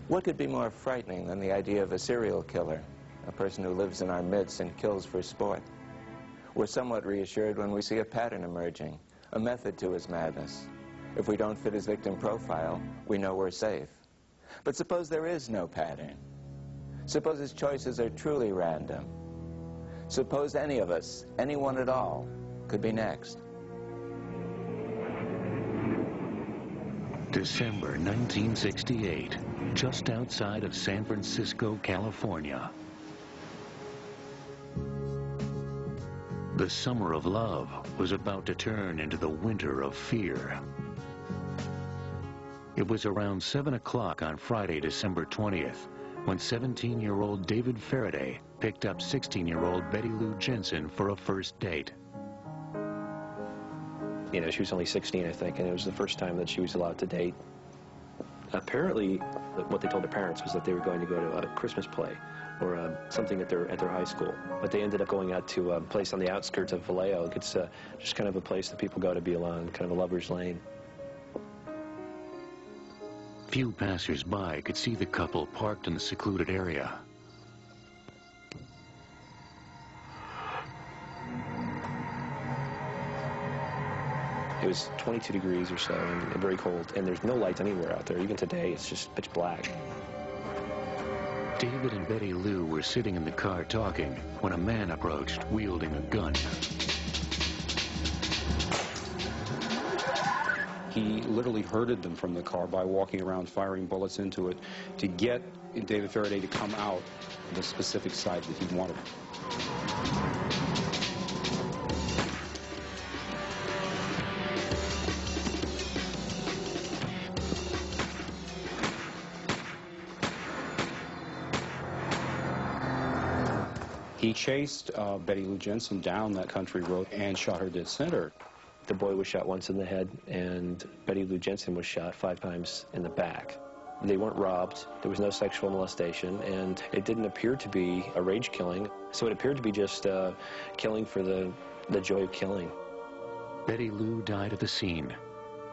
What could be more frightening than the idea of a serial killer, a person who lives in our midst and kills for sport? We're somewhat reassured when we see a pattern emerging, a method to his madness. If we don't fit his victim profile, we know we're safe. But suppose there is no pattern. Suppose his choices are truly random. Suppose any of us, anyone at all, could be next. December 1968, just outside of San Francisco, California. The summer of love was about to turn into the winter of fear. It was around 7 o'clock on Friday, December 20th, when 17-year-old David Faraday picked up 16-year-old Betty Lou Jensen for a first date. You know, she was only 16, I think, and it was the first time that she was allowed to date. Apparently, what they told their parents was that they were going to go to a Christmas play or something at their high school. But they ended up going out to a place on the outskirts of Vallejo. It's just kind of a place that people go to be alone, kind of a lover's lane. Few passers-by could see the couple parked in the secluded area. It was 22 degrees or so and very cold, and there's no lights anywhere out there. Even today, it's just pitch black. David and Betty Lou were sitting in the car talking when a man approached, wielding a gun. He literally herded them from the car by walking around firing bullets into it to get David Faraday to come out the specific side that he wanted. He chased Betty Lou Jensen down that country road and shot her dead center. The boy was shot once in the head, and Betty Lou Jensen was shot 5 times in the back. They weren't robbed, there was no sexual molestation, and it didn't appear to be a rage killing, so it appeared to be just killing for the joy of killing. Betty Lou died at the scene.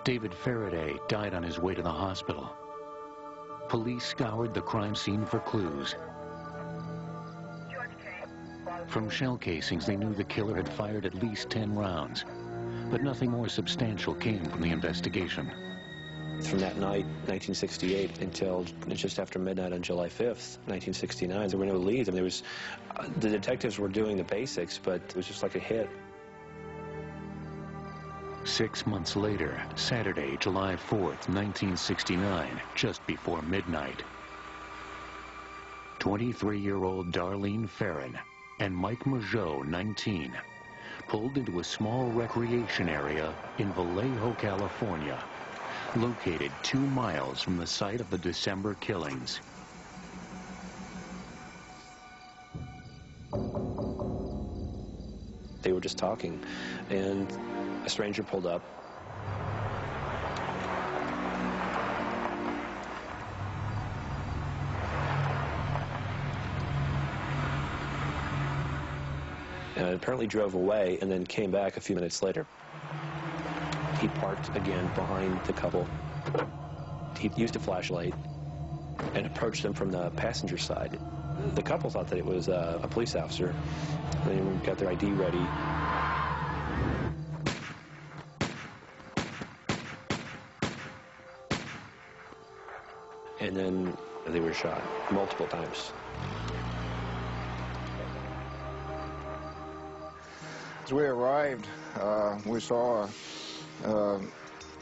David Faraday died on his way to the hospital. Police scoured the crime scene for clues. From shell casings, they knew the killer had fired at least 10 rounds, but nothing more substantial came from the investigation. From that night, 1968, until just after midnight on July 5th, 1969, there were no leads. I mean, the detectives were doing the basics, but it was just like a hit. 6 months later, Saturday, July 4th, 1969, just before midnight, 23-year-old Darlene Farron and Mike Mageau, 19, pulled into a small recreation area in Vallejo, California, located 2 miles from the site of the December killings. They were just talking, and a stranger pulled up. And apparently drove away and then came back a few minutes later. He parked again behind the couple. He used a flashlight and approached them from the passenger side. The couple thought that it was a police officer. They got their ID ready. And then they were shot multiple times. As we arrived, we saw a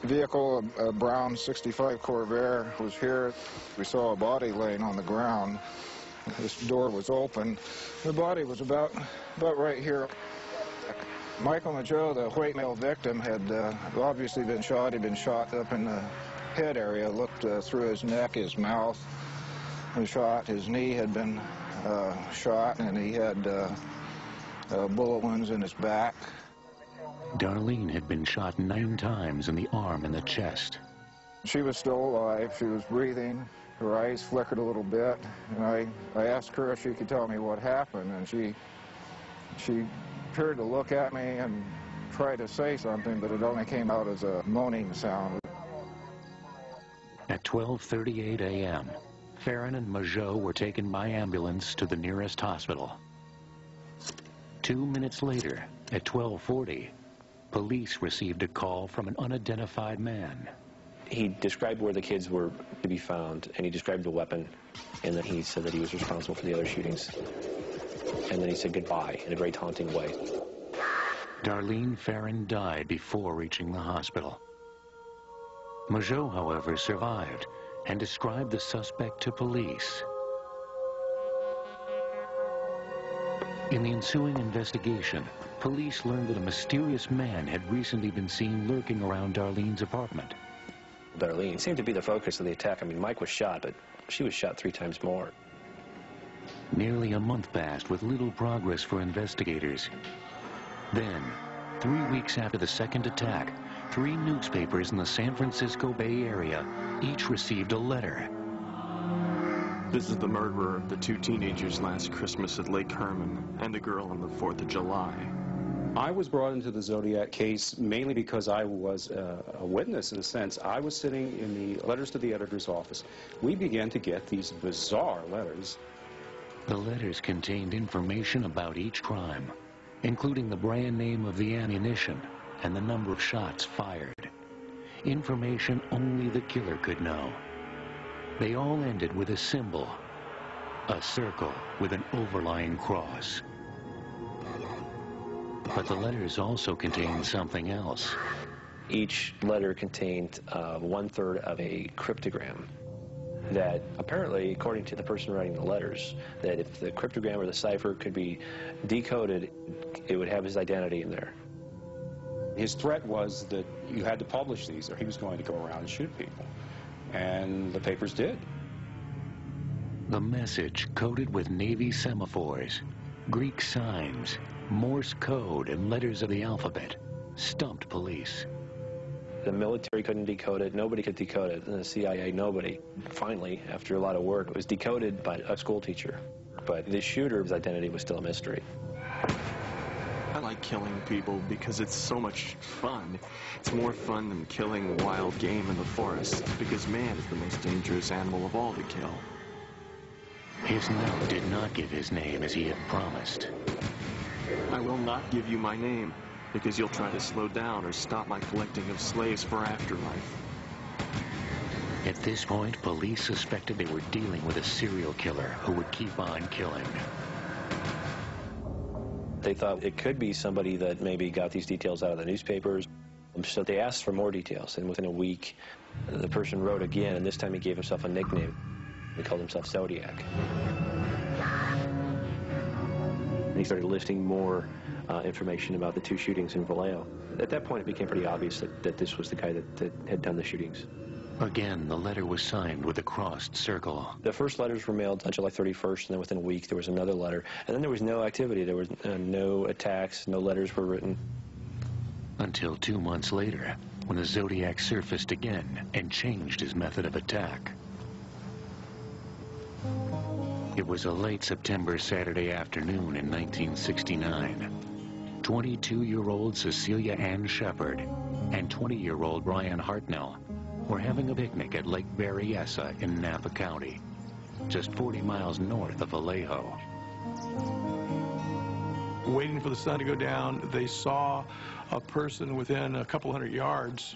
vehicle, a brown 65 Corvair was here. We saw a body laying on the ground. This door was open. The body was about right here. Michael Mageau, the white male victim, had obviously been shot. He'd been shot up in the head area, looked through his neck, his mouth was shot. His knee had been shot, and he had bullet wounds in his back. Darlene had been shot 9 times in the arm and the chest. She was still alive. She was breathing. Her eyes flickered a little bit. And I asked her if she could tell me what happened, and she appeared to look at me and try to say something, but it only came out as a moaning sound. At 12:38 a.m., Farron and Majot were taken by ambulance to the nearest hospital. 2 minutes later, at 12:40, police received a call from an unidentified man. He described where the kids were to be found, and he described the weapon, and then he said that he was responsible for the other shootings. And then he said goodbye in a very taunting way. Darlene Farron died before reaching the hospital. Majot, however, survived and described the suspect to police. In the ensuing investigation, police learned that a mysterious man had recently been seen lurking around Darlene's apartment. Darlene seemed to be the focus of the attack. I mean, Mike was shot, but she was shot 3 times more. Nearly a month passed with little progress for investigators. Then, 3 weeks after the second attack, 3 newspapers in the San Francisco Bay Area each received a letter. This is the murderer of the 2 teenagers last Christmas at Lake Herman and the girl on the 4th of July. I was brought into the Zodiac case mainly because I was a witness, in a sense. I was sitting in the letters to the editor's office. We began to get these bizarre letters. The letters contained information about each crime, including the brand name of the ammunition and the number of shots fired. Information only the killer could know. They all ended with a symbol, a circle with an overlying cross. But the letters also contained something else. Each letter contained 1/3 of a cryptogram that apparently, according to the person writing the letters, that if the cryptogram or the cipher could be decoded, it would have his identity in there. His threat was that you had to publish these or he was going to go around and shoot people. And the papers did. The message, coded with Navy semaphores, Greek signs, Morse code, and letters of the alphabet, stumped police. The military couldn't decode it, nobody could decode it, and the CIA, nobody. Finally, after a lot of work, it was decoded by a school teacher. But the shooter's identity was still a mystery. I like killing people because it's so much fun. It's more fun than killing wild game in the forest, because man is the most dangerous animal of all to kill. His note did not give his name as he had promised. I will not give you my name, because you'll try to slow down or stop my collecting of slaves for afterlife. At this point, police suspected they were dealing with a serial killer who would keep on killing. They thought it could be somebody that maybe got these details out of the newspapers. So they asked for more details, and within a week, the person wrote again, and this time he gave himself a nickname. He called himself Zodiac. And he started listing more information about the 2 shootings in Vallejo. At that point, it became pretty obvious that this was the guy that had done the shootings. Again, the letter was signed with a crossed circle. The first letters were mailed on July 31st, and then within a week there was another letter. And then there was no activity. There was no attacks, no letters were written. Until 2 months later, when the Zodiac surfaced again and changed his method of attack. It was a late September Saturday afternoon in 1969. 22-year-old Cecilia Ann Shepard and 20-year-old Brian Hartnell were having a picnic at Lake Berryessa in Napa County, just 40 miles north of Vallejo. Waiting for the sun to go down, they saw a person within a couple hundred yards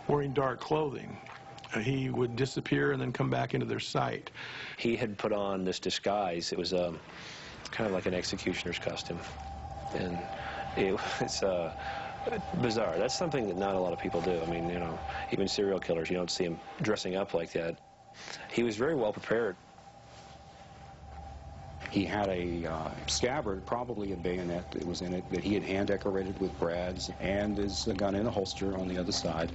wearing dark clothing. He would disappear and then come back into their sight. He had put on this disguise. It was kind of like an executioner's costume. And it was bizarre. That's something that not a lot of people do. I mean, you know, even serial killers, you don't see them dressing up like that. He was very well prepared. He had a scabbard, probably a bayonet that was in it, that he had hand decorated with brads, and his gun in a holster on the other side.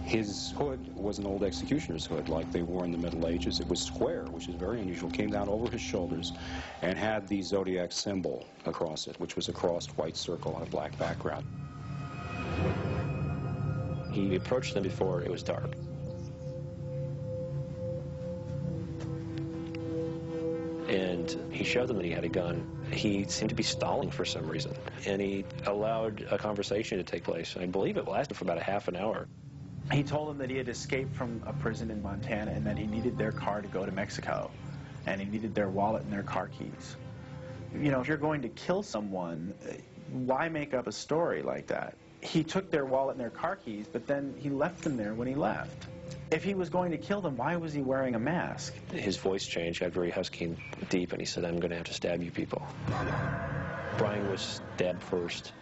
His hood was an old executioner's hood, like they wore in the Middle Ages. It was square, which is very unusual, came down over his shoulders, and had the Zodiac symbol across it, which was a crossed white circle on a black background. He approached them before it was dark. And he showed them that he had a gun. He seemed to be stalling for some reason, and he allowed a conversation to take place. I believe it lasted for about a half an hour. He told them that he had escaped from a prison in Montana and that he needed their car to go to Mexico, and he needed their wallet and their car keys. You know, if you're going to kill someone, why make up a story like that? He took their wallet and their car keys, but then he left them there when he left. If he was going to kill them, why was he wearing a mask? His voice changed, got very husky and deep, and he said, "I'm going to have to stab you people." Brian was stabbed first,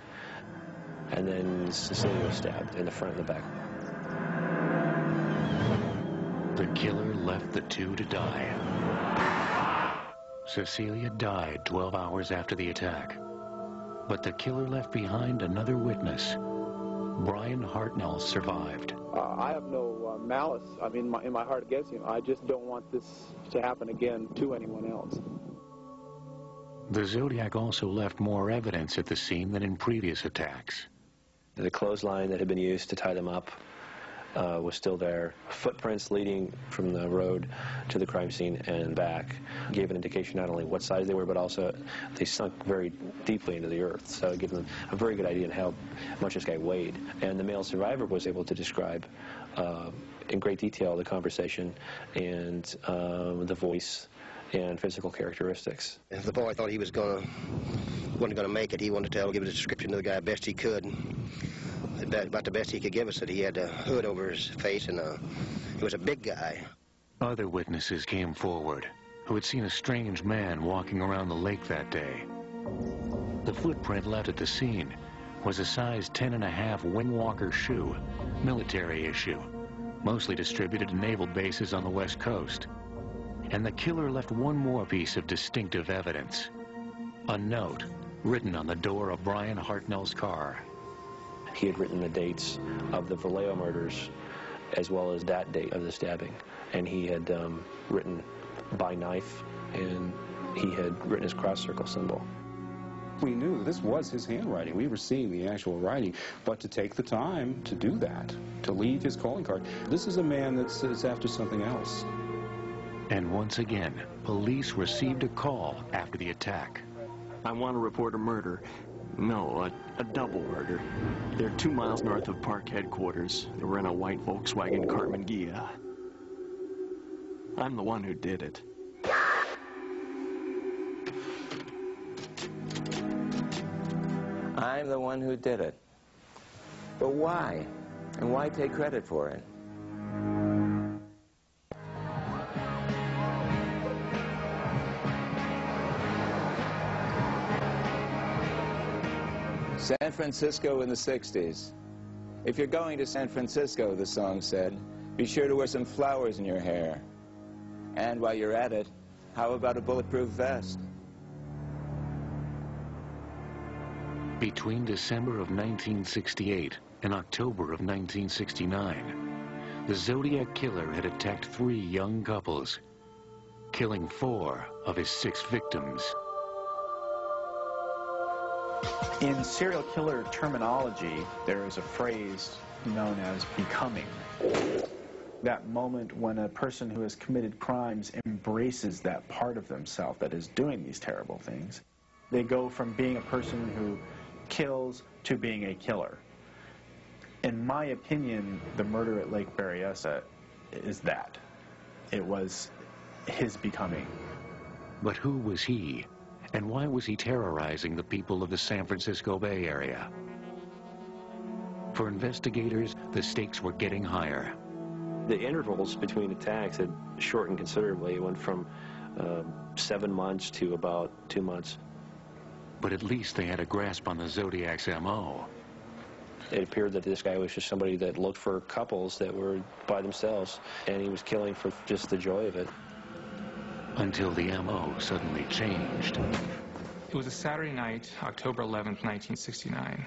and then Cecilia was stabbed in the front and the back. The killer left the two to die. Cecilia died 12 hours after the attack. But the killer left behind another witness. Brian Hartnell survived. I have no malice, I mean, in my heart against him. I just don't want this to happen again to anyone else. The Zodiac also left more evidence at the scene than in previous attacks. The clothesline that had been used to tie them up was still there. Footprints leading from the road to the crime scene and back gave an indication not only what size they were, but also they sunk very deeply into the earth. So it gave them a very good idea of how much this guy weighed. And the male survivor was able to describe in great detail the conversation and the voice and physical characteristics. If the boy thought he wasn't going to make it, he wanted to give a description of the guy best he could. About the best he could give us, that he had a hood over his face, and he was a big guy. Other witnesses came forward who had seen a strange man walking around the lake that day. The footprint left at the scene was a size 10.5 Windwalker shoe, military issue, mostly distributed to naval bases on the West Coast. And the killer left one more piece of distinctive evidence, a note written on the door of Brian Hartnell's car. He had written the dates of the Vallejo murders as well as that date of the stabbing. And he had written by knife, and he had written his cross circle symbol. We knew this was his handwriting. We were seeing the actual writing. But to take the time to do that, to leave his calling card, this is a man that's after something else. And once again, police received a call after the attack. I want to report a murder. No, a double murder. They're 2 miles north of park headquarters. They were in a white Volkswagen Carmen Ghia. I'm the one who did it. I'm the one who did it. But why? And why take credit for it? San Francisco in the 60s. If you're going to San Francisco, the song said, be sure to wear some flowers in your hair. And while you're at it, how about a bulletproof vest? Between December of 1968 and October of 1969, the Zodiac Killer had attacked 3 young couples, killing 4 of his 6 victims. In serial killer terminology, there is a phrase known as becoming. That moment when a person who has committed crimes embraces that part of themselves that is doing these terrible things. They go from being a person who kills to being a killer. In my opinion, the murder at Lake Berryessa is that. It was his becoming. But who was he? And why was he terrorizing the people of the San Francisco Bay Area? For investigators, the stakes were getting higher. The intervals between attacks had shortened considerably. It went from 7 months to about 2 months. But at least they had a grasp on the Zodiac's M.O. It appeared that this guy was just somebody that looked for couples that were by themselves, and he was killing for just the joy of it. Until the M.O. suddenly changed. It was a Saturday night, October 11th, 1969.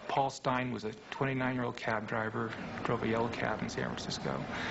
Paul Stein was a 29-year-old cab driver, drove a yellow cab in San Francisco.